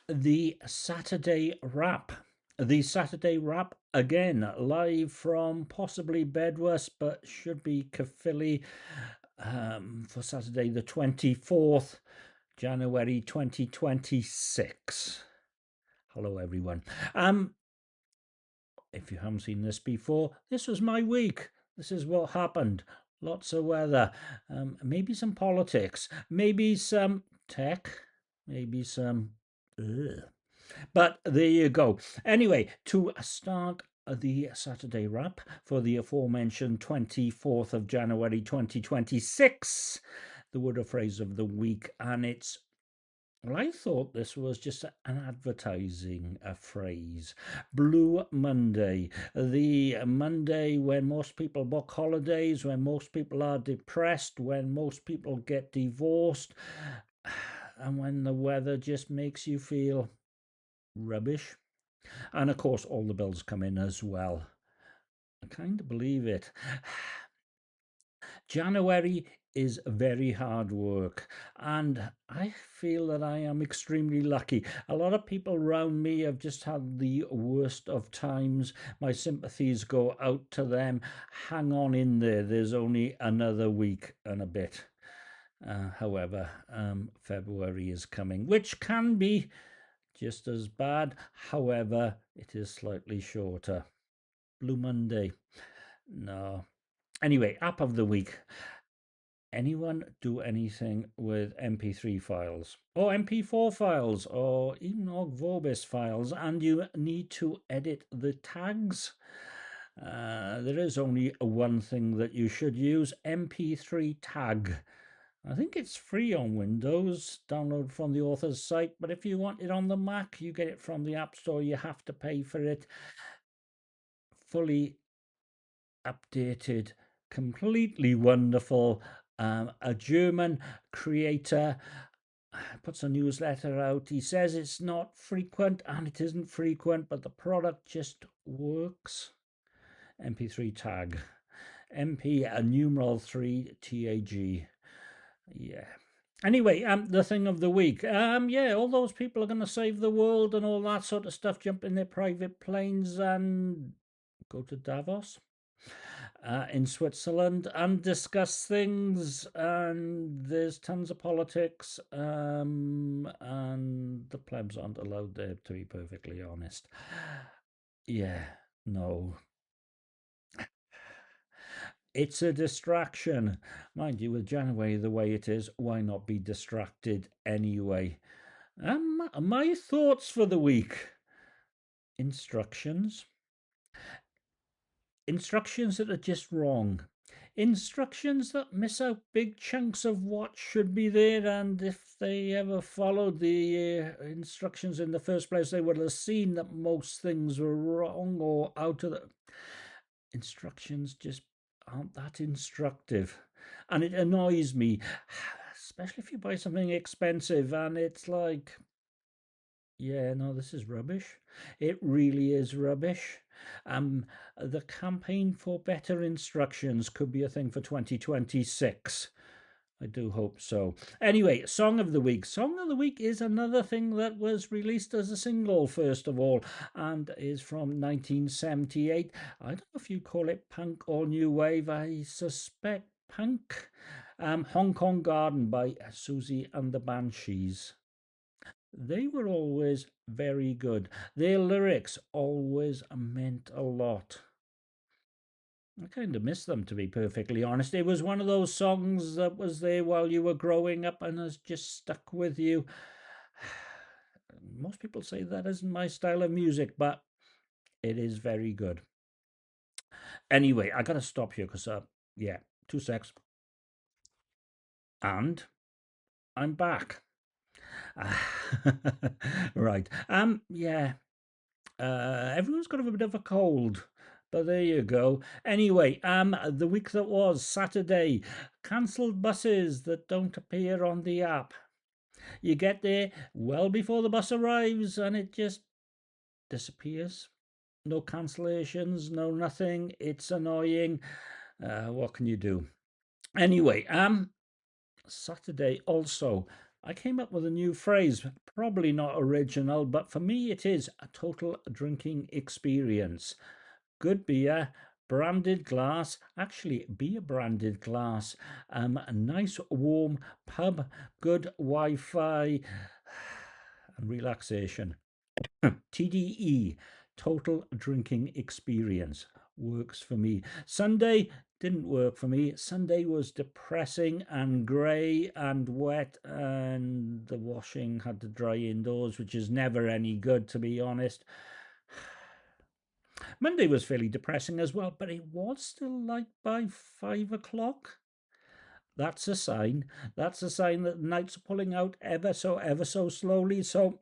the Saturday wrap. The Saturday wrap again, live from possibly Bedwas, but should be Caerphilly for Saturday, the 24th January 2026. Hello, everyone. If you haven't seen this before, this was my week. This is what happened. Lots of weather, maybe some politics, maybe some tech, maybe some. Ugh. But there you go. Anyway, to start the Saturday wrap for the aforementioned 24th of January 2026, the word or phrase of the week, and it's well, I thought this was just an advertising phrase. Blue Monday. The Monday when most people book holidays, when most people are depressed, when most people get divorced, and when the weather just makes you feel rubbish. And of course, all the bills come in as well. I kind of believe it. January is very hard work, and I feel that I am extremely lucky. A lot of people around me have just had the worst of times. My sympathies go out to them. Hang on in there, there's only another week and a bit. However, February is coming, which can be just as bad. However, it is slightly shorter. Blue Monday. No. Anyway, app of the week. Anyone do anything with MP3 files or MP4 files or even Ogg Vorbis files, and you need to edit the tags? There is only one thing that you should use: MP3 tag. I think it's free on Windows, download from the author's site, but if you want it on the Mac, you get it from the App Store. You have to pay for it. Fully updated, completely wonderful. A German creator puts a newsletter out. He says it's not frequent, and it isn't frequent, but the product just works. MP3 tag. MP a numeral 3 TAG. Yeah. Anyway, the thing of the week. Yeah, all those people are going to save the world and all that sort of stuff, jump in their private planes and go to Davos in Switzerland and discuss things. And there's tons of politics, and the plebs aren't allowed there, to be perfectly honest. Yeah, no. It's a distraction. Mind you, with January the way it is, why not be distracted anyway? My thoughts for the week. Instructions. Instructions that are just wrong. Instructions that miss out big chunks of what should be there, and if they ever followed the instructions in the first place, they would have seen that most things were wrong or out of the instructions just aren't that instructive. And it annoys me, especially if you buy something expensive and it's like, yeah, no, this is rubbish. It really is rubbish. The campaign for better instructions could be a thing for 2026. I do hope so. Anyway, Song of the Week. Song of the Week is another thing that was released as a single, first of all, and is from 1978. I don't know if you call it punk or new wave. I suspect punk. Hong Kong Garden by Susie and the Banshees. They were always very good. Their lyrics always meant a lot. I kind of miss them, to be perfectly honest. It was one of those songs that was there while you were growing up and has just stuck with you. Most people say that isn't my style of music, but it is very good. Anyway, I gotta stop here because, yeah, 2 secs. And I'm back. Right. Yeah. Everyone's got a bit of a cold, but there you go. Anyway, the week that was Saturday, cancelled buses that don't appear on the app. You get there well before the bus arrives, and it just disappears. No cancellations, no nothing. It's annoying. What can you do? Anyway, Saturday also, I came up with a new phrase, probably not original, but for me it is a total drinking experience. Good beer, branded glass, actually beer branded glass, a nice warm pub, good Wi-Fi, and relaxation. TDE, total drinking experience, works for me. Sunday didn't work for me. Sunday was depressing and grey and wet, and the washing had to dry indoors, which is never any good, to be honest. Monday was fairly depressing as well, but it was still light by 5 o'clock. That's a sign. That's a sign that the nights are pulling out ever so slowly. So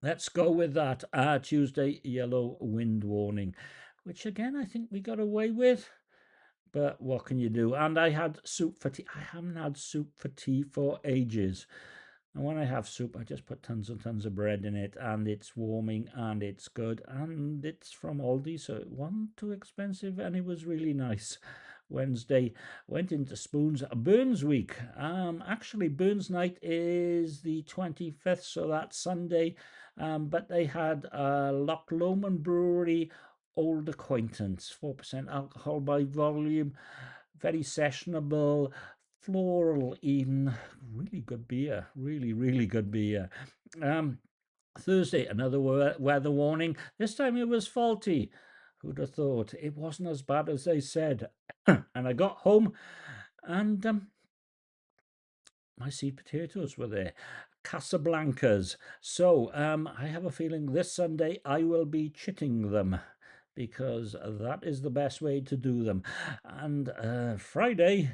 let's go with that. Tuesday, yellow wind warning, which again, I think we got away with. But what can you do? And I had soup for tea. I haven't had soup for tea for ages. And when I have soup, I just put tons and tons of bread in it, and it's warming and it's good. And it's from Aldi, so it wasn't too expensive, and it was really nice. Wednesday went into Spoons Burns week. Actually, Burns night is the 25th, so that's Sunday. But they had Loch Lomond Brewery Old Acquaintance, 4% alcohol by volume, very sessionable, floral even, really good beer, really good beer. Thursday, another weather warning. This time it was faulty. Who'd have thought? It wasn't as bad as they said. And I got home, and my seed potatoes were there. Casablancas. So I have a feeling this Sunday I will be chitting them, because that is the best way to do them. And Friday,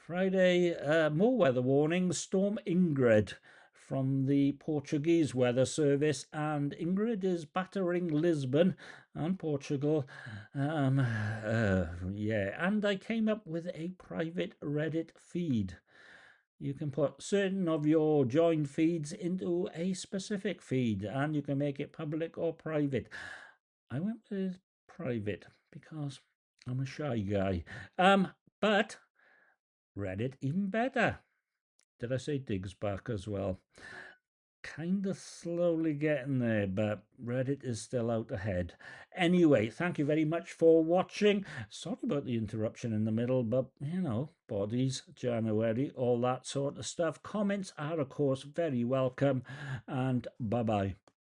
more weather warnings. Storm Ingrid from the Portuguese Weather Service, and Ingrid is battering Lisbon and Portugal. Yeah, and I came up with a private Reddit feed. You can put certain of your joined feeds into a specific feed, and you can make it public or private. I went with private because I'm a shy guy. But Reddit even better. Did I say digs back as well? Kind of slowly getting there, but Reddit is still out ahead. Anyway, thank you very much for watching. Sorry about the interruption in the middle, but bodies, January, all that sort of stuff. Comments are, of course, very welcome, and bye bye.